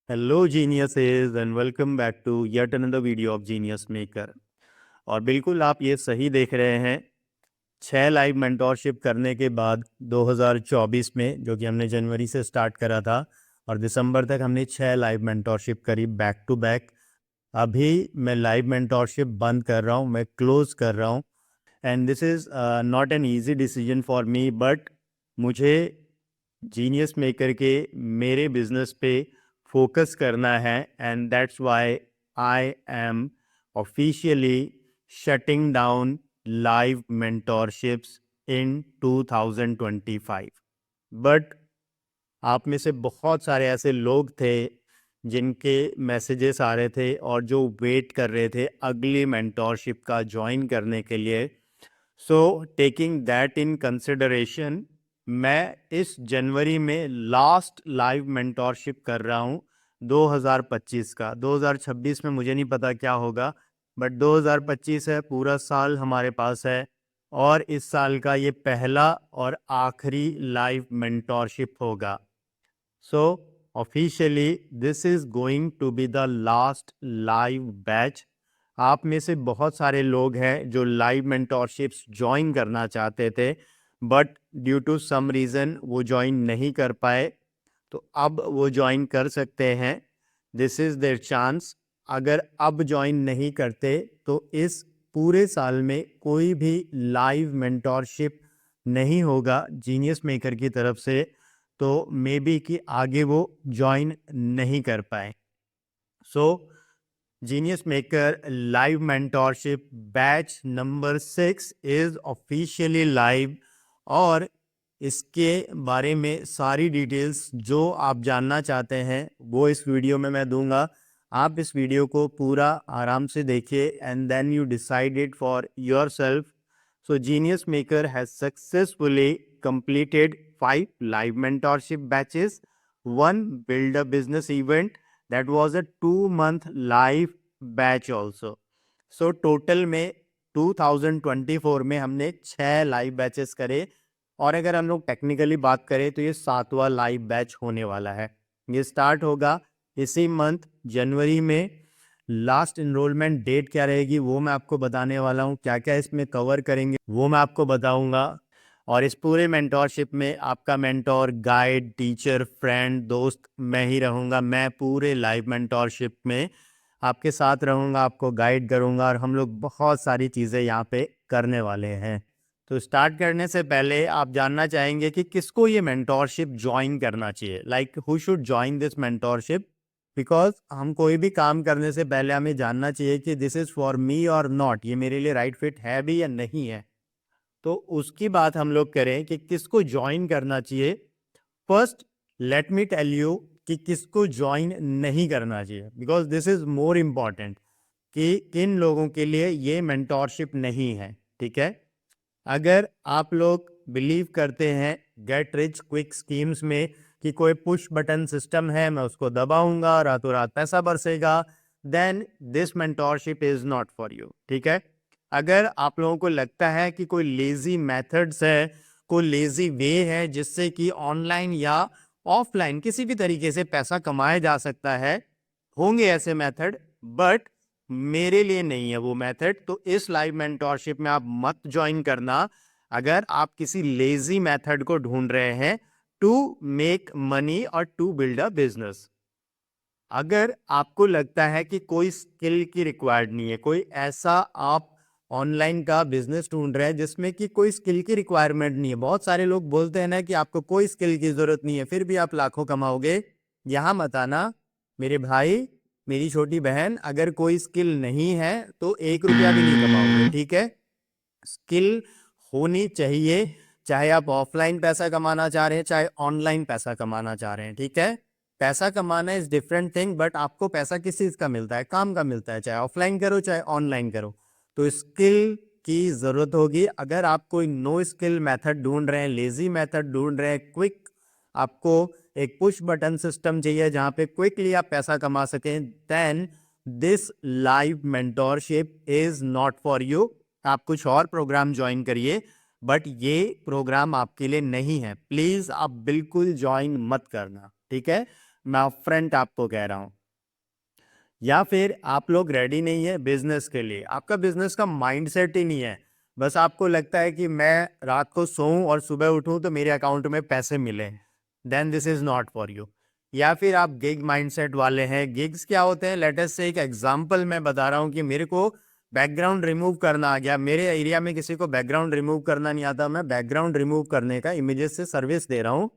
Hello geniuses and welcome back to yet another video of Genius Maker. और बिल्कुल आप ये सही देख रहे हैं। 6 लाइव मेंटोरशिप करने के बाद 2024 में, जो कि हमने जनवरी से स्टार्ट करा था, और दिसंबर तक हमने 6 लाइव मेंटोरशिप करी बैक टू बैक। अभी मैं लाइव मेंटोरशिप बंद कर रहा हूँ, मैं क्लोज कर रहा हूँ। And this is not an easy decision for me, but मुझे जीनियस मेकर के मेरे बिजनेस पे फोकस करना है। And that's why I am officially shutting down live mentorships in 2025। But आप में से बहुत सारे ऐसे लोग थे जिनके मैसेजेस आ रहे थे और जो वेट कर रहे थे अगली मेंटोरशिप का ज्वाइन करने के लिए। So taking that in consideration, मैं इस जनवरी में लास्ट लाइव मेंटोरशिप कर रहा हूँ 2025 का। 2026 में मुझे नहीं पता क्या होगा, बट 2025 है, पूरा साल हमारे पास है। और इस साल का ये पहला और आखिरी लाइव मेंटोरशिप होगा। So officially this is going to be the last live batch. आप में से बहुत सारे लोग हैं जो लाइव मेंटोरशिप्स ज्वाइन करना चाहते थे, but due to some reason वो ज्वाइन नहीं कर पाए। तो अब वो ज्वाइन कर सकते हैं। This is there chance. अगर अब ज्वाइन नहीं करते तो इस पूरे साल में कोई भी लाइव मेंटोरशिप नहीं होगा जीनियस मेकर की तरफ से। तो मे बी कि आगे वो ज्वाइन नहीं कर पाए। So Genius Maker live mentorship batch number 6 is officially live. और इसके बारे में सारी डिटेल्स जो आप जानना चाहते हैं वो इस वीडियो में मैं दूंगा। आप इस वीडियो को पूरा आराम से देखिए and then you decide it for yourself. So Genius Maker has successfully completed 5 live mentorship batches, one build a business event that was a 2 month live batch also. So total में 2024 में हमने 6 live batches करे। और अगर हम लोग technically बात करें तो ये 7वां लाइव बैच होने वाला है। ये स्टार्ट होगा इसी मंथ जनवरी में। लास्ट इनरोलमेंट डेट क्या रहेगी वो मैं आपको बताने वाला हूँ। क्या क्या इसमें कवर करेंगे वो मैं आपको बताऊंगा। और इस पूरे मेंटोरशिप में आपका मेंटोर, गाइड, टीचर, फ्रेंड, दोस्त मैं ही रहूँगा। मैं पूरे लाइव मेंटोरशिप में आपके साथ रहूँगा, आपको गाइड करूँगा, और हम लोग बहुत सारी चीज़ें यहाँ पे करने वाले हैं। तो स्टार्ट करने से पहले आप जानना चाहेंगे कि किसको ये मेंटोरशिप ज्वाइन करना चाहिए, like who should join this mentorship. Because हम कोई भी काम करने से पहले हमें जानना चाहिए कि दिस इज़ फॉर मी और नॉट, ये मेरे लिए राइट फिट है भी या नहीं है। तो उसकी बात हम लोग करें कि किसको ज्वाइन करना चाहिए। First let me tell you कि किसको ज्वाइन नहीं करना चाहिए, because this is more important कि किन लोगों के लिए ये मेंटोरशिप नहीं है। ठीक है, अगर आप लोग बिलीव करते हैं गेट रिच क्विक स्कीम्स में कि कोई पुश बटन सिस्टम है, मैं उसको दबाऊंगा रातों रात पैसा बरसेगा, then this mentorship is not for you. ठीक है, अगर आप लोगों को लगता है कि कोई लेजी मेथड्स है, कोई लेजी वे है जिससे कि ऑनलाइन या ऑफलाइन किसी भी तरीके से पैसा कमाया जा सकता है, होंगे ऐसे मेथड, बट मेरे लिए नहीं है वो मेथड। तो इस लाइव मेंटोरशिप में आप मत ज्वाइन करना अगर आप किसी लेजी मेथड को ढूंढ रहे हैं टू मेक मनी और टू बिल्ड अ बिजनेस। अगर आपको लगता है कि कोई स्किल की रिक्वायर्ड नहीं है, कोई ऐसा आप ऑनलाइन का बिजनेस ढूंढ रहे हैं जिसमें कि कोई स्किल की रिक्वायरमेंट नहीं है। बहुत सारे लोग बोलते हैं ना कि आपको कोई स्किल की जरूरत नहीं है फिर भी आप लाखों कमाओगे। यहां मत आना मेरे भाई, मेरी छोटी बहन, अगर कोई स्किल नहीं है तो 1 रुपया भी नहीं कमाओगे। ठीक है, स्किल होनी चाहिए, चाहे आप ऑफलाइन पैसा कमाना चाह रहे हैं चाहे ऑनलाइन पैसा कमाना चाह रहे हैं। ठीक है, पैसा कमाना इज डिफरेंट थिंग, बट आपको पैसा किस चीज का मिलता है? काम का मिलता है, चाहे ऑफलाइन करो चाहे ऑनलाइन करो। तो स्किल की जरूरत होगी। अगर आप कोई नो स्किल मेथड ढूंढ रहे हैं, लेजी मेथड ढूंढ रहे हैं, क्विक, आपको एक पुश बटन सिस्टम चाहिए जहां पे क्विकली आप पैसा कमा सकें, then this live mentorship is not for you. आप कुछ और प्रोग्राम ज्वाइन करिए, बट ये प्रोग्राम आपके लिए नहीं है। प्लीज आप बिल्कुल ज्वाइन मत करना। ठीक है, मैं अपफ्रंट आपको कह रहा हूँ। या फिर आप लोग रेडी नहीं है बिजनेस के लिए, आपका बिजनेस का माइंडसेट ही नहीं है, बस आपको लगता है कि मैं रात को सोऊं और सुबह उठूं तो मेरे अकाउंट में पैसे मिले, then this is not for you. या फिर आप गिग माइंडसेट वाले हैं। गिग्स क्या होते हैं, लेटेस्ट से एक एग्जांपल मैं बता रहा हूं कि मेरे को बैकग्राउंड रिमूव करना आ गया, मेरे एरिया में किसी को बैकग्राउंड रिमूव करना नहीं आता, मैं बैकग्राउंड रिमूव करने का इमीडिएट से सर्विस दे रहा हूँ।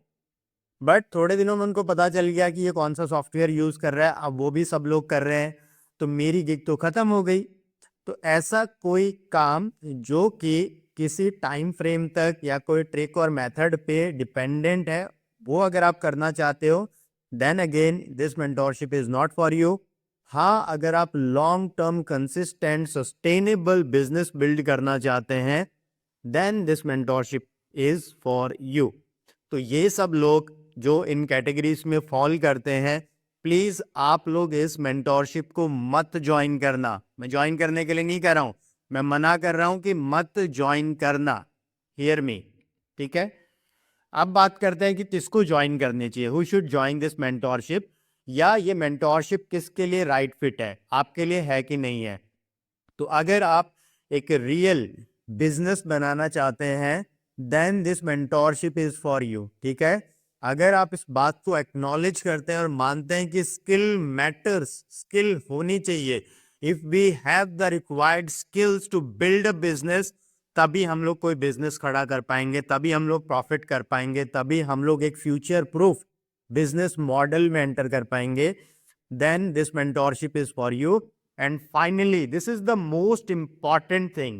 बट थोड़े दिनों में उनको पता चल गया कि ये कौन सा सॉफ्टवेयर यूज कर रहा है, अब वो भी सब लोग कर रहे हैं, तो मेरी गिग तो खत्म हो गई। तो ऐसा कोई काम जो कि किसी टाइम फ्रेम तक या कोई ट्रिक और मेथड पे डिपेंडेंट है, वो अगर आप करना चाहते हो, then again this mentorship is not for you. हाँ, अगर आप long term consistent sustainable business build करना चाहते हैं, then this mentorship is for you. तो ये सब लोग जो इन कैटेगरीज में फॉल करते हैं, प्लीज आप लोग इस मेंटोरशिप को मत ज्वाइन करना। मैं ज्वाइन करने के लिए नहीं कह रहा हूं, मैं मना कर रहा हूं कि मत ज्वाइन करना। हियर मी, ठीक है। अब बात करते हैं कि किसको ज्वाइन करनी चाहिए, who should join this mentorship, या ये मेंटोरशिप किसके लिए राइट फिट है, आपके लिए है कि नहीं है। तो अगर आप एक रियल बिजनेस बनाना चाहते हैं, then this mentorship is for you, ठीक है। अगर आप इस बात को एक्नॉलेज करते हैं और मानते हैं कि स्किल मैटर्स, स्किल होनी चाहिए, if we have the required skills to build a business, तभी हम लोग कोई बिजनेस खड़ा कर पाएंगे, तभी हम लोग प्रॉफिट कर पाएंगे, तभी हम लोग एक फ्यूचर प्रूफ बिजनेस मॉडल में एंटर कर पाएंगे, then this mentorship is for you. And finally, this is the most important thing,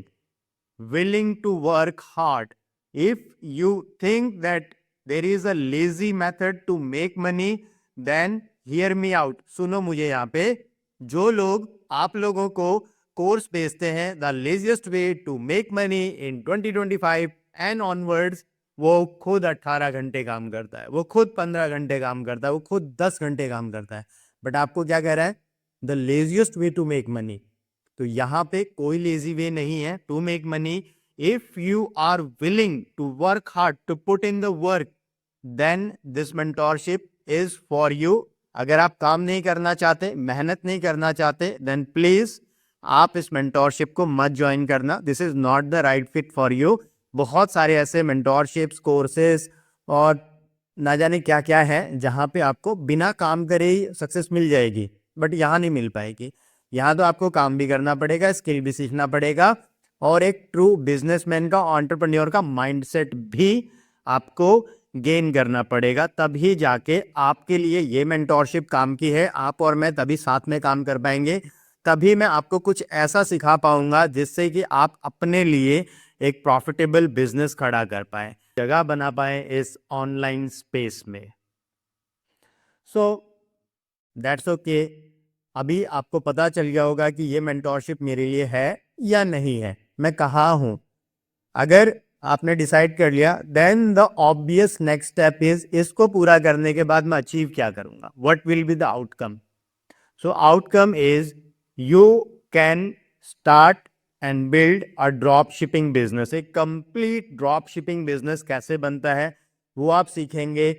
willing to work hard. If you think that there is a lazy method to make money, then hear me out. सुनो मुझे यहाँ पे, जो लोग आप लोगों को course बेचते हैं the laziest way to make money in 2025 and onwards, वो खुद 18 घंटे काम करता है, वो खुद 15 घंटे काम करता है, वो खुद 10 घंटे काम करता है, बट आपको क्या कह रहा है, the laziest way to make money. तो यहां पे कोई लेजी वे नहीं है to make money. If you are willing to work hard, to put in the work, then this mentorship is for you. अगर आप काम नहीं करना चाहते, मेहनत नहीं करना चाहते, देन प्लीज आप इस मेंटोरशिप को मत ज्वाइन करना, this is not the right fit for you. बहुत सारे ऐसे मेंटोरशिप्स, कोर्सेस और ना जाने क्या क्या है जहां पे आपको बिना काम करे ही सक्सेस मिल जाएगी, बट यहाँ नहीं मिल पाएगी। यहाँ तो आपको काम भी करना पड़ेगा, स्किल भी सीखना पड़ेगा, और एक ट्रू बिजनेसमैन का, एंटरप्रेन्योर का माइंडसेट भी आपको गेन करना पड़ेगा, तभी जाके आपके लिए ये मेंटोरशिप काम की है। आप और मैं तभी साथ में काम कर पाएंगे, तभी मैं आपको कुछ ऐसा सिखा पाऊंगा जिससे कि आप अपने लिए एक प्रॉफिटेबल बिजनेस खड़ा कर पाए, जगह बना पाए इस ऑनलाइन स्पेस में। So that's okay. अभी आपको पता चल गया होगा कि ये मेंटोरशिप मेरे लिए है या नहीं है, मैं कहाँ हूं। अगर आपने डिसाइड कर लिया, then the obvious next step is, इसको पूरा करने के बाद मैं अचीव क्या करूंगा, what will be the outcome. So outcome is you can start and build a drop shipping business. एक कंप्लीट ड्रॉप शिपिंग बिजनेस कैसे बनता है वो आप सीखेंगे,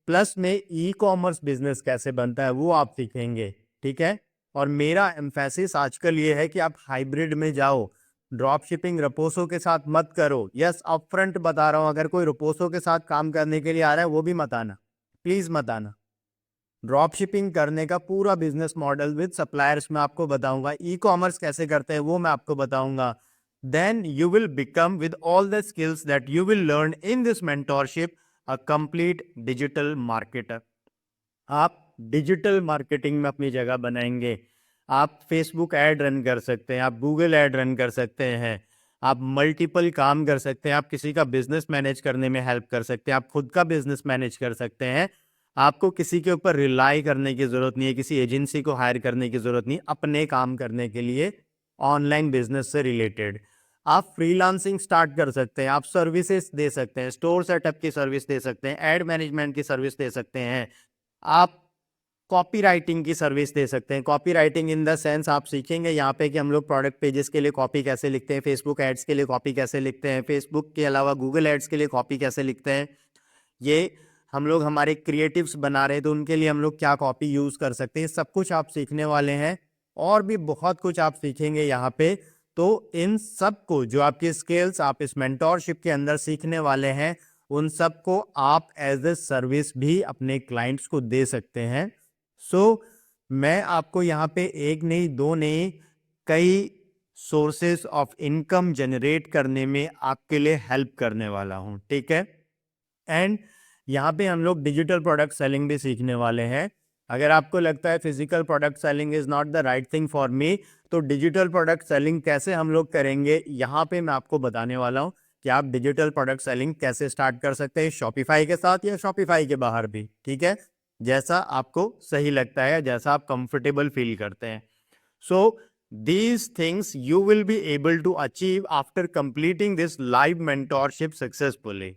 प्लस में ई कॉमर्स बिजनेस कैसे बनता है वो आप सीखेंगे, ठीक है। और मेरा एम्फेसिस आजकल ये है कि आप हाइब्रिड में जाओ, ड्रॉप शिपिंग रपोसो के साथ मत करो। यस, अपफ्रंट बता रहा हूं, अगर कोई रपोसो के साथ काम करने के लिए आ रहा है वो भी मत आना, प्लीज मत आना। ड्रॉप शिपिंग करने का पूरा बिजनेस मॉडल विद सप्लायर्स मैं आपको बताऊंगा, ई कॉमर्स कैसे करते हैं वो मैं आपको बताऊंगा। Then you will become with all the skills that you will learn in this mentorship a complete digital marketer. आप डिजिटल मार्केटिंग में अपनी जगह बनाएंगे, आप फेसबुक ऐड रन कर सकते हैं, आप गूगल ऐड रन कर सकते हैं, आप मल्टीपल काम कर सकते हैं, आप किसी का बिजनेस मैनेज करने में हेल्प कर सकते हैं, आप खुद का बिजनेस मैनेज कर सकते हैं। आपको किसी के ऊपर रिलाई करने की जरूरत नहीं है, किसी एजेंसी को हायर करने की जरूरत नहीं, अपने काम करने के लिए ऑनलाइन बिजनेस से रिलेटेड आप फ्रीलांसिंग स्टार्ट कर सकते हैं, आप सर्विसेज दे सकते हैं, स्टोर सेटअप की सर्विस दे सकते हैं, एड मैनेजमेंट की सर्विस दे सकते हैं, आप कॉपी राइटिंग की सर्विस दे सकते हैं। Copy writing in the sense आप सीखेंगे यहाँ पे कि हम लोग प्रोडक्ट पेजेस के लिए कॉपी कैसे लिखते हैं, फेसबुक एड्स के लिए कॉपी कैसे लिखते हैं, फेसबुक के अलावा गूगल एड्स के लिए कॉपी कैसे लिखते हैं, ये हम लोग हमारे क्रिएटिव्स बना रहे हैं तो उनके लिए हम लोग क्या कॉपी यूज़ कर सकते हैं, सब कुछ आप सीखने वाले हैं। और भी बहुत कुछ आप सीखेंगे यहाँ पे। तो इन सब को जो आपकी स्किल्स आप इस मेंटोरशिप के अंदर सीखने वाले हैं, उन सब को आप एज ए सर्विस भी अपने क्लाइंट्स को दे सकते हैं। सो मैं आपको यहाँ पे एक नहीं दो नहीं कई सोर्सेस ऑफ इनकम जनरेट करने में आपके लिए हेल्प करने वाला हूँ, ठीक है। एंड यहाँ पे हम लोग डिजिटल प्रोडक्ट सेलिंग भी सीखने वाले हैं। अगर आपको लगता है physical product selling is not the right thing for me, तो डिजिटल प्रोडक्ट सेलिंग कैसे हम लोग करेंगे, यहाँ पे मैं आपको बताने वाला हूँ कि आप डिजिटल प्रोडक्ट सेलिंग कैसे स्टार्ट कर सकते हैं, शॉपिफाई के साथ या शॉपिफाई के बाहर भी, ठीक है, जैसा आपको सही लगता है, जैसा आप कंफर्टेबल फील करते हैं। सो these things you will be able to achieve after completing this live mentorship successfully.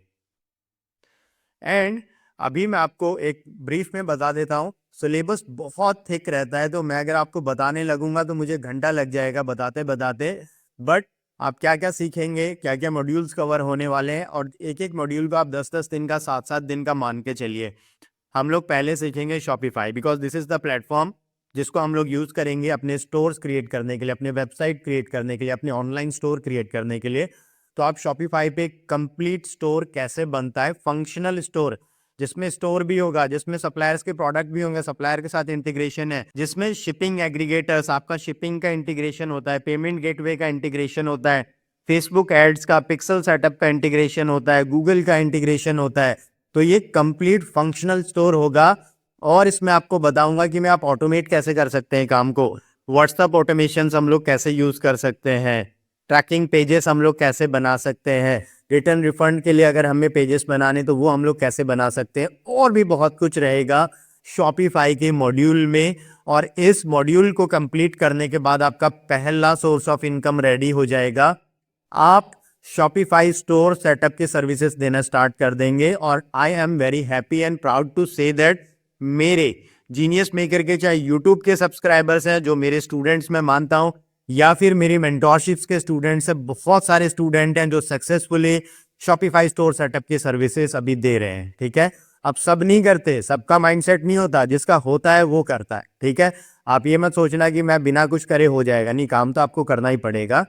And अभी मैं आपको एक ब्रीफ में बता देता हूँ। सिलेबस बहुत थिक रहता है, तो मैं अगर आपको बताने लगूंगा तो मुझे घंटा लग जाएगा बताते बताते। बट आप क्या क्या सीखेंगे, क्या क्या मॉड्यूल्स कवर होने वाले हैं, और एक एक मॉड्यूल को आप 10-10 दिन का 7-7 दिन का मान के चलिए। हम लोग पहले सीखेंगे Shopify, because this is the platform जिसको हम लोग यूज करेंगे अपने स्टोर्स क्रिएट करने के लिए, अपने वेबसाइट क्रिएट करने के लिए, अपने ऑनलाइन स्टोर क्रिएट करने के लिए। तो आप शॉपिफाई पे कंप्लीट स्टोर कैसे बनता है, फंक्शनल स्टोर, जिसमें स्टोर भी होगा, जिसमें सप्लायर्स के प्रोडक्ट भी होंगे, सप्लायर के साथ इंटीग्रेशन है, जिसमें शिपिंग एग्रीगेटर्स, आपका शिपिंग का इंटीग्रेशन होता है, पेमेंट गेटवे का इंटीग्रेशन होता है, फेसबुक एड्स का, पिक्सल सेटअप का इंटीग्रेशन होता है, गूगल का इंटीग्रेशन होता है। तो ये कंप्लीट फंक्शनल स्टोर होगा। और इसमें आपको बताऊंगा कि मैं आप ऑटोमेट कैसे कर सकते हैं काम को, व्हाट्सएप ऑटोमेशन हम लोग कैसे यूज कर सकते हैं, ट्रैकिंग पेजेस हम लोग कैसे बना सकते हैं, रिटर्न रिफंड के लिए अगर हमें पेजेस बनाने तो वो हम लोग कैसे बना सकते हैं, और भी बहुत कुछ रहेगा शॉपिफाई के मॉड्यूल में। और इस मॉड्यूल को कंप्लीट करने के बाद आपका पहला सोर्स ऑफ इनकम रेडी हो जाएगा। आप शॉपिफाई स्टोर सेटअप की सर्विसेज देना स्टार्ट कर देंगे। और I am very happy and proud to say that मेरे जीनियस मेकर के चाहे यूट्यूब के सब्सक्राइबर्स हैं, जो मेरे स्टूडेंट्स मैं मानता हूं, या फिर मेरी मेंटोरशिप्स के स्टूडेंट्स हैं, बहुत सारे स्टूडेंट हैं जो सक्सेसफुली शॉपिफाई स्टोर सेटअप की सर्विसेज अभी दे रहे हैं, ठीक है। अब सब नहीं करते, सबका माइंडसेट नहीं होता, जिसका होता है वो करता है, ठीक है। आप ये मत सोचना कि मैं बिना कुछ करे हो जाएगा, नहीं, काम तो आपको करना ही पड़ेगा।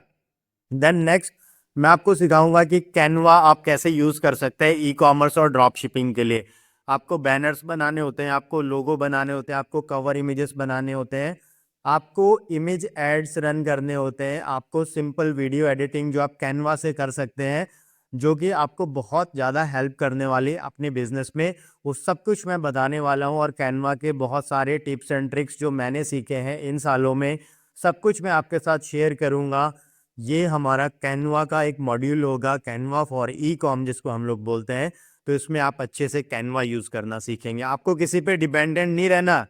देन नेक्स्ट मैं आपको सिखाऊंगा कि कैनवा आप कैसे यूज कर सकते हैं ई कॉमर्स और ड्रॉप शिपिंग के लिए। आपको बैनर्स बनाने होते हैं, आपको लोगो बनाने होते हैं, आपको कवर इमेजेस बनाने होते हैं, आपको इमेज एड्स रन करने होते हैं, आपको सिंपल वीडियो एडिटिंग जो आप कैनवा से कर सकते हैं, जो कि आपको बहुत ज़्यादा हेल्प करने वाली अपने बिजनेस में, वो सब कुछ मैं बताने वाला हूँ। और कैनवा के बहुत सारे टिप्स एंड ट्रिक्स जो मैंने सीखे हैं इन सालों में, सब कुछ मैं आपके साथ शेयर करूँगा। ये हमारा कैनवा का एक मॉड्यूल होगा, कैनवा फॉर ई कॉम जिसको हम लोग बोलते हैं। तो इसमें आप अच्छे से कैनवा यूज करना सीखेंगे। आपको किसी पे डिपेंडेंट नहीं रहना,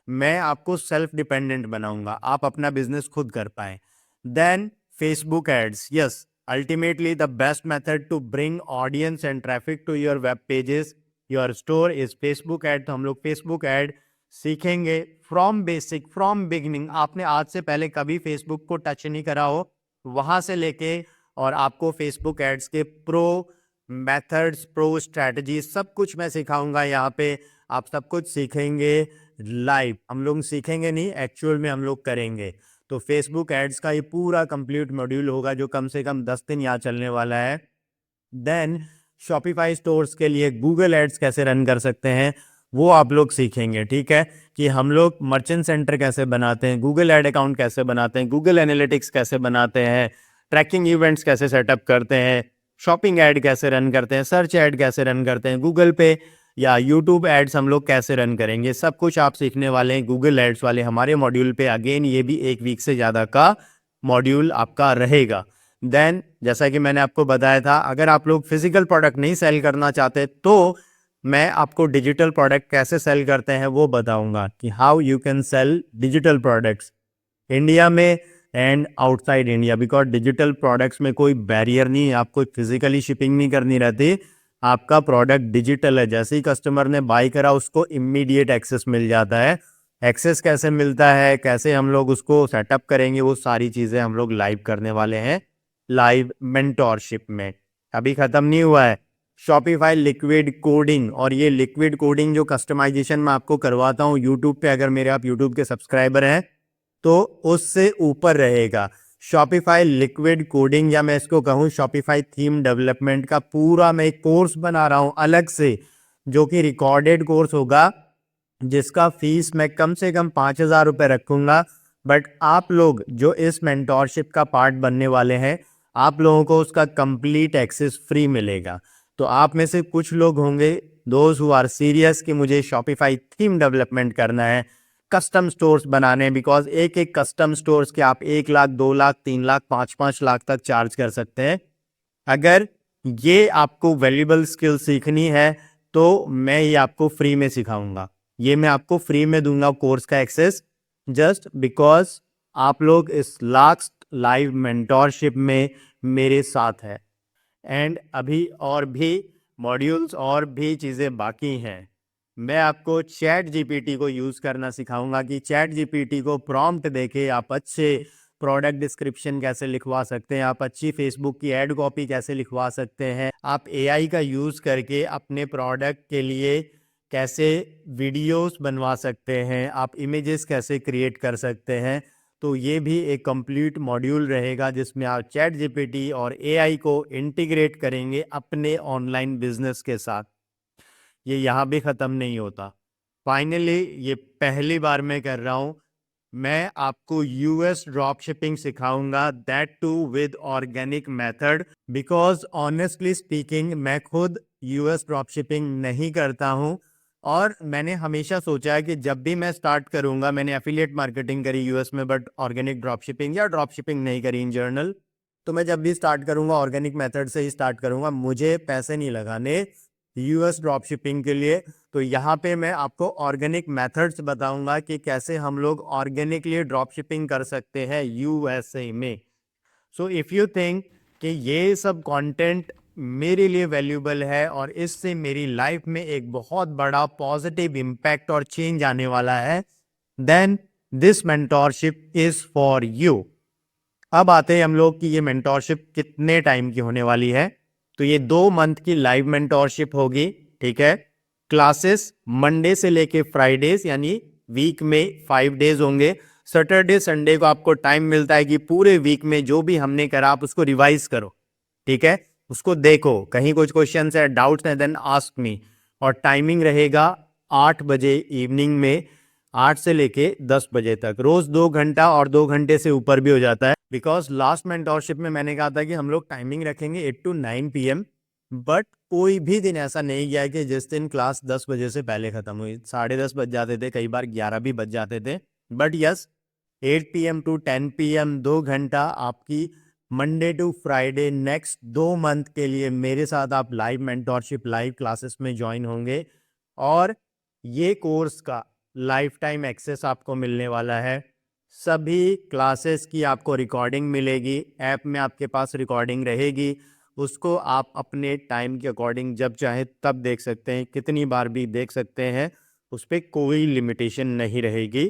मैं आपको सेल्फ डिपेंडेंट बनाऊंगा, आप अपना बिजनेस खुद कर पाए। Then Facebook ads, yes, ultimately the best method to bring audience and traffic to your web pages, your store is Facebook ad. तो हम लोग फेसबुक एड सीखेंगे फ्रॉम बेसिक, फ्रॉम बिगिनिंग। आपने आज से पहले कभी फेसबुक को टच नहीं करा हो, वहां से लेके और आपको फेसबुक एड्स के प्रो मेथड्स, प्रो स्ट्रैटेजी, सब कुछ मैं सिखाऊंगा यहाँ पे। आप सब कुछ सीखेंगे लाइव, हम लोग सीखेंगे नहीं, एक्चुअल में हम लोग करेंगे। तो फेसबुक एड्स का ये पूरा कंप्लीट मॉड्यूल होगा जो कम से कम 10 दिन यहाँ चलने वाला है। देन शॉपिफाई स्टोर्स के लिए गूगल एड्स कैसे रन कर सकते हैं वो आप लोग सीखेंगे, ठीक है, कि हम लोग मर्चेंट सेंटर कैसे बनाते हैं, गूगल एड अकाउंट कैसे बनाते हैं, गूगल एनालिटिक्स कैसे बनाते हैं, ट्रैकिंग इवेंट्स कैसे सेटअप करते हैं, शॉपिंग ऐड कैसे रन करते हैं, सर्च ऐड कैसे रन करते हैं, गूगल पे या यूट्यूब एड्स हम लोग कैसे रन करेंगे, सब कुछ आप सीखने वाले हैं गूगल एड्स वाले हमारे मॉड्यूल पे। अगेन ये भी 1 वीक से ज़्यादा का मॉड्यूल आपका रहेगा। देन जैसा कि मैंने आपको बताया था, अगर आप लोग फिजिकल प्रोडक्ट नहीं सेल करना चाहते तो मैं आपको डिजिटल प्रोडक्ट कैसे सेल करते हैं वो बताऊंगा, कि how you can sell digital products India में and outside India. Because digital products में कोई बैरियर नहीं है, आपको फिजिकली शिपिंग नहीं करनी रहती, आपका प्रोडक्ट डिजिटल है, जैसे ही कस्टमर ने बाई करा उसको इमीडिएट एक्सेस मिल जाता है। एक्सेस कैसे मिलता है, कैसे हम लोग उसको सेटअप करेंगे, वो सारी चीज़ें हम लोग लाइव करने वाले हैं, लाइव मेंटोरशिप में। अभी ख़त्म नहीं हुआ है, शॉपिफाई लिक्विड कोडिंग, और ये लिक्विड कोडिंग जो कस्टमाइजेशन मैं आपको करवाता हूँ यूट्यूब पे, अगर मेरे आप यूट्यूब के सब्सक्राइबर हैं तो उससे ऊपर रहेगा। शॉपिफाई लिक्विड कोडिंग, या मैं इसको कहूँ शॉपिफाई थीम डेवलपमेंट का पूरा मैं एक कोर्स बना रहा हूँ अलग से, जो कि रिकॉर्डेड कोर्स होगा, जिसका फीस मैं कम से कम 5,000 रुपये रखूंगा। बट आप लोग जो इस मेंटोरशिप का पार्ट बनने वाले हैं, आप लोगों को उसका कंप्लीट एक्सेस फ्री मिलेगा। तो आप में से कुछ लोग होंगे दोज हु आर सीरियस कि मुझे शॉपिफाई थीम डेवलपमेंट करना है, कस्टम स्टोर्स बनाने, बिकॉज एक एक कस्टम स्टोर्स के आप 1 लाख, 2 लाख, 3 लाख, 5-5 लाख तक चार्ज कर सकते हैं। अगर ये आपको वैल्यूएबल स्किल सीखनी है तो मैं ये आपको फ्री में सिखाऊंगा, ये मैं आपको फ्री में दूंगा कोर्स का एक्सेस, जस्ट बिकॉज आप लोग इस लास्ट लाइव मेंटोरशिप में मेरे साथ है। एंड अभी और भी मॉड्यूल्स और भी चीज़ें बाकी हैं। मैं आपको चैट जीपीटी को यूज़ करना सिखाऊंगा कि चैट जीपीटी को प्रॉम्प्ट देके आप अच्छे प्रोडक्ट डिस्क्रिप्शन कैसे लिखवा सकते हैं, आप अच्छी फेसबुक की एड कॉपी कैसे लिखवा सकते हैं, आप एआई का यूज़ करके अपने प्रोडक्ट के लिए कैसे वीडियोस बनवा सकते हैं, आप इमेजेस कैसे क्रिएट कर सकते हैं। तो ये भी एक कंप्लीट मॉड्यूल रहेगा जिसमें आप चैट जीपीटी और एआई को इंटीग्रेट करेंगे अपने ऑनलाइन बिजनेस के साथ। ये यहाँ भी ख़त्म नहीं होता। फाइनली ये पहली बार मैं कर रहा हूँ, मैं आपको यूएस ड्रॉप शिपिंग सिखाऊंगा, that too with organic method, because honestly speaking मैं खुद यूएस ड्रॉप शिपिंग नहीं करता हूँ। और मैंने हमेशा सोचा है कि जब भी मैं स्टार्ट करूंगा, मैंने एफिलिएट मार्केटिंग करी यूएस में बट ऑर्गेनिक ड्रॉप शिपिंग या ड्रॉप शिपिंग नहीं करी इन जर्नल, तो मैं जब भी स्टार्ट करूंगा ऑर्गेनिक मेथड से ही स्टार्ट करूंगा, मुझे पैसे नहीं लगाने यूएस ड्रॉप शिपिंग के लिए। तो यहाँ पे मैं आपको ऑर्गेनिक मेथड्स बताऊंगा कि कैसे हम लोग ऑर्गेनिकली ड्रॉप शिपिंग कर सकते हैं यूएसए में। सो इफ़ यू थिंक कि ये सब कंटेंट मेरे लिए वैल्यूबल है और इससे मेरी लाइफ में एक बहुत बड़ा पॉजिटिव इम्पैक्ट और चेंज आने वाला है, then this mentorship is for you. अब आते हैं हम लोग कि ये मेंटोरशिप कितने टाइम की होने वाली है। तो ये 2 मंथ की लाइव मेंटोरशिप होगी, ठीक है। क्लासेस मंडे से लेके फ्राइडेज, यानी वीक में 5 डेज होंगे। सैटरडे संडे को आपको टाइम मिलता है कि पूरे वीक में जो भी हमने करा आप उसको रिवाइज करो, ठीक है, उसको देखो, कहीं कुछ क्वेश्चन है, डाउट्स है, देन आस्क मी। और टाइमिंग रहेगा 8 बजे इवनिंग में, 8 से लेके 10 बजे तक, रोज 2 घंटा, और 2 घंटे से ऊपर भी हो जाता है, बिकॉज लास्ट मेंटोरशिप में मैंने कहा था कि हम लोग टाइमिंग रखेंगे 8 to 9 PM, बट कोई भी दिन ऐसा नहीं गया कि जिस दिन क्लास 10 बजे से पहले खत्म हुई। 10:30 बज जाते थे, कई बार 11 भी बज जाते थे, but yes 8 PM to 10 PM 2 घंटा आपकी Monday to Friday next 2 month के लिए मेरे साथ आप लाइव मेंटोरशिप लाइव क्लासेस में ज्वाइन होंगे। और ये कोर्स का लाइफ टाइम एक्सेस आपको मिलने वाला है। सभी क्लासेस की आपको रिकॉर्डिंग मिलेगी, ऐप में आपके पास रिकॉर्डिंग रहेगी, उसको आप अपने टाइम के अकॉर्डिंग जब चाहे तब देख सकते हैं, कितनी बार भी देख सकते हैं, उस पर कोई लिमिटेशन नहीं रहेगी।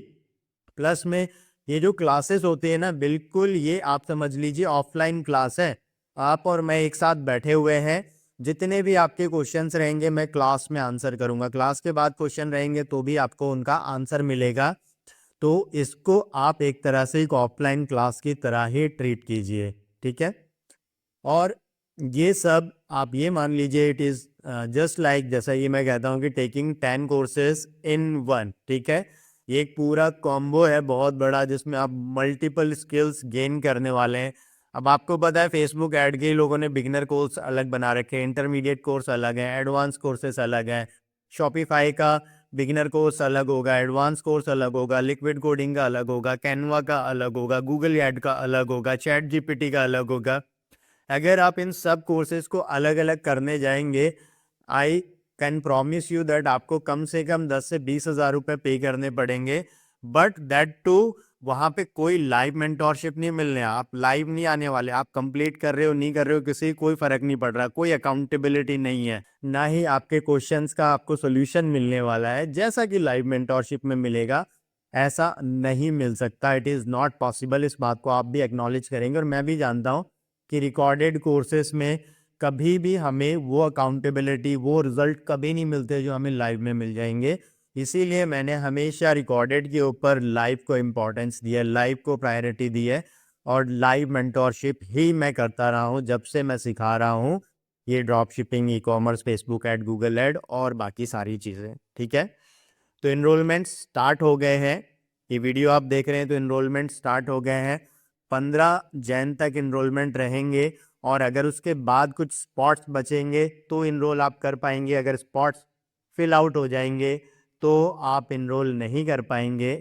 प्लस में ये जो क्लासेस होती है ना, बिल्कुल ये आप समझ लीजिए ऑफलाइन क्लास है। आप और मैं एक साथ बैठे हुए हैं, जितने भी आपके क्वेश्चंस रहेंगे मैं क्लास में आंसर करूंगा, क्लास के बाद क्वेश्चन रहेंगे तो भी आपको उनका आंसर मिलेगा। तो इसको आप एक तरह से एक ऑफलाइन क्लास की तरह ही ट्रीट कीजिए, ठीक है। और ये सब आप ये मान लीजिए इट इज़ जस्ट लाइक, जैसा ये मैं कहता हूँ कि टेकिंग 10 कोर्सेज इन वन, ठीक है। ये एक पूरा कॉम्बो है बहुत बड़ा, जिसमें आप मल्टीपल स्किल्स गेन करने वाले हैं। अब आपको पता है फेसबुक ऐड के लोगों ने बिगिनर कोर्स अलग बना रखे हैं, इंटरमीडिएट कोर्स अलग है, एडवांस कोर्सेस अलग हैं। शॉपिफाई का बिगिनर कोर्स अलग होगा, एडवांस कोर्स अलग होगा, लिक्विड कोडिंग का अलग होगा, कैनवा का अलग होगा, गूगल ऐड का अलग होगा, चैट जीपीटी का अलग होगा। अगर आप इन सब कोर्सेज को अलग अलग करने जाएंगे, I can promise you that आपको कम से कम 10 से 20 हज़ार रुपये पे करने पड़ेंगे। बट दैट टू वहाँ पे कोई लाइव मेंटोरशिप नहीं मिलने, आप लाइव नहीं आने वाले, आप कंप्लीट कर रहे हो नहीं कर रहे हो किसी कोई फर्क नहीं पड़ रहा, कोई अकाउंटेबिलिटी नहीं है, ना ही आपके क्वेश्चंस का आपको सोल्यूशन मिलने वाला है जैसा कि लाइव मेंटोरशिप में मिलेगा। ऐसा नहीं मिल सकता, इट इज़ नॉट पॉसिबल। इस बात को आप भी एक्नॉलेज करेंगे और मैं भी जानता हूँ कि रिकॉर्डेड कोर्सेस में कभी भी हमें वो अकाउंटेबिलिटी, वो रिजल्ट कभी नहीं मिलते जो हमें लाइव में मिल जाएंगे। इसीलिए मैंने हमेशा रिकॉर्डेड के ऊपर लाइव को इम्पोर्टेंस दिया, लाइव को प्रायोरिटी दी है, और लाइव मेंटोरशिप ही मैं करता रहा हूँ जब से मैं सिखा रहा हूँ ये drop shipping, e commerce, Facebook ad, Google add और बाकी सारी चीज़ें। ठीक है, तो इनरोलमेंट स्टार्ट हो गए हैं। ये वीडियो आप देख रहे हैं तो इनरोलमेंट स्टार्ट हो गए हैं। 15 जैन तक इनरोलमेंट रहेंगे, और अगर उसके बाद कुछ स्पॉट्स बचेंगे तो इनरोल आप कर पाएंगे। अगर स्पॉट्स फिल आउट हो जाएंगे तो आप इनरोल नहीं कर पाएंगे।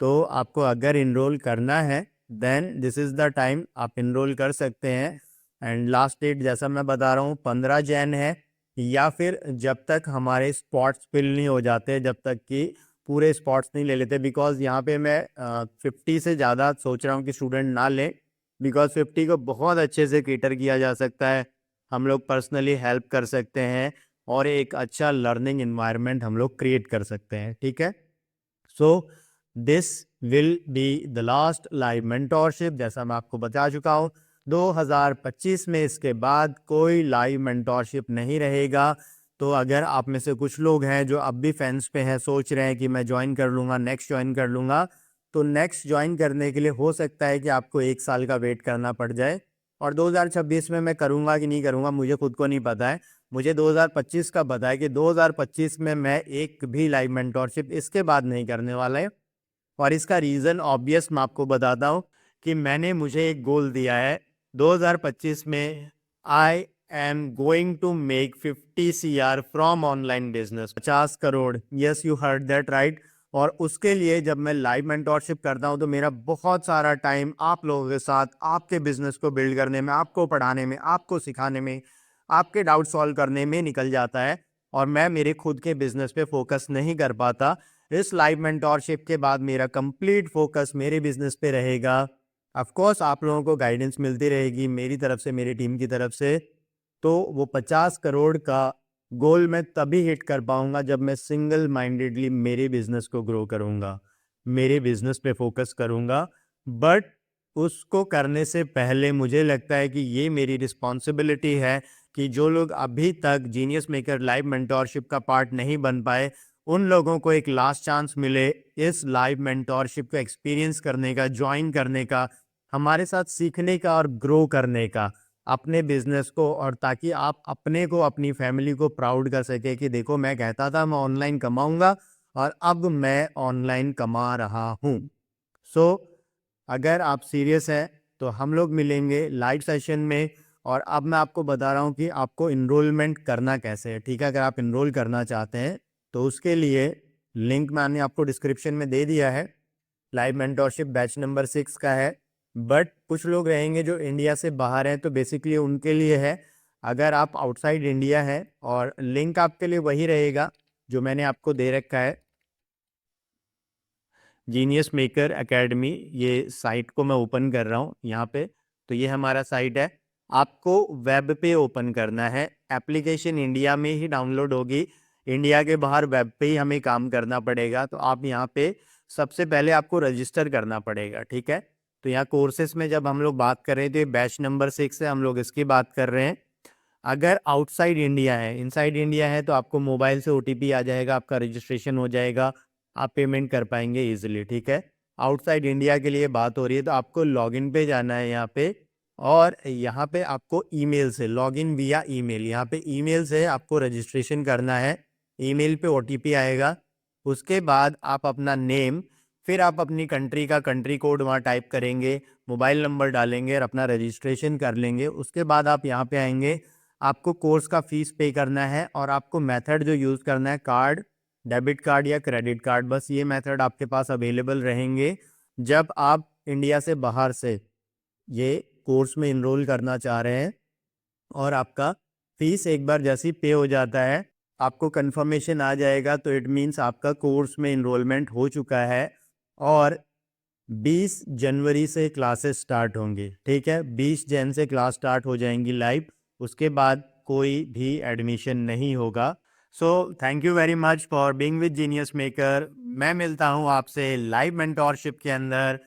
तो आपको अगर इनरोल करना है then this is the time, आप इनरोल कर सकते हैं। एंड लास्ट डेट जैसा मैं बता रहा हूँ 15 जैन है, या फिर जब तक हमारे स्पॉट्स फिल नहीं हो जाते, जब तक कि पूरे स्पॉट्स नहीं ले लेते। बिकॉज यहाँ पे मैं 50 से ज़्यादा सोच रहा हूँ कि स्टूडेंट ना लें, बिकॉज 50 को बहुत अच्छे से केटर किया जा सकता है, हम लोग पर्सनली हेल्प कर सकते हैं, और एक अच्छा लर्निंग इन्वायरमेंट हम लोग क्रिएट कर सकते हैं। ठीक है, सो this will be the last live mentorship, जैसा मैं आपको बता चुका हूँ। 2025 में इसके बाद कोई लाइव मेंटोरशिप नहीं रहेगा। तो अगर आप में से कुछ लोग हैं जो अब भी फेंस पे हैं, सोच रहे हैं कि मैं ज्वाइन कर लूँगा, नेक्स्ट ज्वाइन कर लूँगा, तो नेक्स्ट ज्वाइन करने के लिए हो सकता है कि आपको 1 साल का वेट करना पड़ जाए। और 2026 में मैं करूँगा कि नहीं करूँगा मुझे खुद को नहीं पता है। मुझे 2025 का पता है कि 2025 में मैं एक भी लाइव मेंटोरशिप इसके बाद नहीं करने वाला है। और इसका रीज़न ऑब्वियस मैं आपको बताता हूँ कि मैंने मुझे एक गोल दिया है 2025 में, I am going to make 50 CR from online business, 50 crore. Yes, you heard that right. और उसके लिए जब मैं लाइव मेंटोरशिप करता हूं तो मेरा बहुत सारा टाइम आप लोगों के साथ आपके बिजनेस को बिल्ड करने में, आपको पढ़ाने में, आपको सिखाने में, आपके डाउट सॉल्व करने में निकल जाता है, और मैं मेरे खुद के बिजनेस पे फोकस नहीं कर पाता। इस लाइव मेंटोरशिप के बाद मेरा कंप्लीट फोकस मेरे बिजनेस पे रहेगा। ऑफ कोर्स आप लोगों को गाइडेंस मिलती रहेगी मेरी तरफ से, मेरी टीम की तरफ से। तो वो 50 करोड़ का गोल मैं तभी हिट कर पाऊंगा जब मैं सिंगल माइंडेडली मेरे बिजनेस को ग्रो करूंगा, मेरे बिजनेस पे फोकस करूंगा। बट उसको करने से पहले मुझे लगता है कि ये मेरी रिस्पॉन्सिबिलिटी है कि जो लोग अभी तक जीनियस मेकर लाइव मेंटोरशिप का पार्ट नहीं बन पाए, उन लोगों को एक लास्ट चांस मिले इस लाइव मेंटोरशिप को एक्सपीरियंस करने का, ज्वाइन करने का, हमारे साथ सीखने का और ग्रो करने का अपने बिजनेस को, और ताकि आप अपने को, अपनी फैमिली को प्राउड कर सके कि देखो मैं कहता था मैं ऑनलाइन कमाऊंगा और अब मैं ऑनलाइन कमा रहा हूँ। सो अगर आप सीरियस हैं तो हम लोग मिलेंगे लाइव सेशन में। और अब मैं आपको बता रहा हूँ कि आपको इनरोलमेंट करना कैसे है। ठीक है, अगर आप इनरोल करना चाहते हैं तो उसके लिए लिंक मैंने आपको डिस्क्रिप्शन में दे दिया है। लाइव मेंटोरशिप बैच नंबर 6 का है। बट कुछ लोग रहेंगे जो इंडिया से बाहर हैं, तो बेसिकली उनके लिए है। अगर आप आउटसाइड इंडिया हैं, और लिंक आपके लिए वही रहेगा जो मैंने आपको दे रखा है, जीनियस मेकर एकेडमी। ये साइट को मैं ओपन कर रहा हूँ यहाँ पे, तो ये हमारा साइट है। आपको वेब पे ओपन करना है, एप्लीकेशन इंडिया में ही डाउनलोड होगी, इंडिया के बाहर वेब पे ही हमें काम करना पड़ेगा। तो आप यहाँ पे सबसे पहले आपको रजिस्टर करना पड़ेगा। ठीक है, तो यहाँ कोर्सेस में जब हम लोग बात कर रहे थे बैच नंबर 6 है, हम लोग इसकी बात कर रहे हैं। अगर आउटसाइड इंडिया है, इनसाइड इंडिया है, तो आपको मोबाइल से OTP आ जाएगा, आपका रजिस्ट्रेशन हो जाएगा, आप पेमेंट कर पाएंगे इजीली। ठीक है, आउटसाइड इंडिया के लिए बात हो रही है तो आपको लॉगिन पे जाना है यहाँ पे, और यहाँ पे आपको ईमेल से लॉगिन विया ईमेल, यहाँ पे ईमेल से आपको रजिस्ट्रेशन करना है। ईमेल पे OTP आएगा, उसके बाद आप अपना नेम, फिर आप अपनी कंट्री का कंट्री कोड वहाँ टाइप करेंगे, मोबाइल नंबर डालेंगे और अपना रजिस्ट्रेशन कर लेंगे। उसके बाद आप यहाँ पे आएंगे, आपको कोर्स का फीस पे करना है, और आपको मेथड जो यूज़ करना है, कार्ड, डेबिट कार्ड या क्रेडिट कार्ड, बस ये मेथड आपके पास अवेलेबल रहेंगे जब आप इंडिया से बाहर से ये कोर्स में इनरोल करना चाह रहे हैं। और आपका फीस एक बार जैसी पे हो जाता है, आपको कंफर्मेशन आ जाएगा, तो इट मीन्स आपका कोर्स में इनरोलमेंट हो चुका है। और 20 जनवरी से क्लासेस स्टार्ट होंगी। ठीक है, 20 जन से क्लास स्टार्ट हो जाएंगी लाइव, उसके बाद कोई भी एडमिशन नहीं होगा। So thank you very much for being with genius maker. मैं मिलता हूँ आपसे लाइव मेंटोरशिप के अंदर,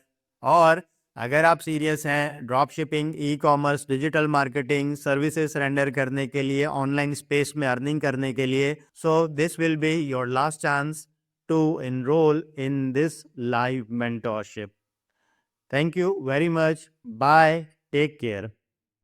और अगर आप सीरियस हैं drop shipping, e commerce, digital marketing services render करने के लिए, ऑनलाइन स्पेस में अर्निंग करने के लिए, so this will be your last chance to enroll in this live mentorship. Thank you very much. Bye. Take care.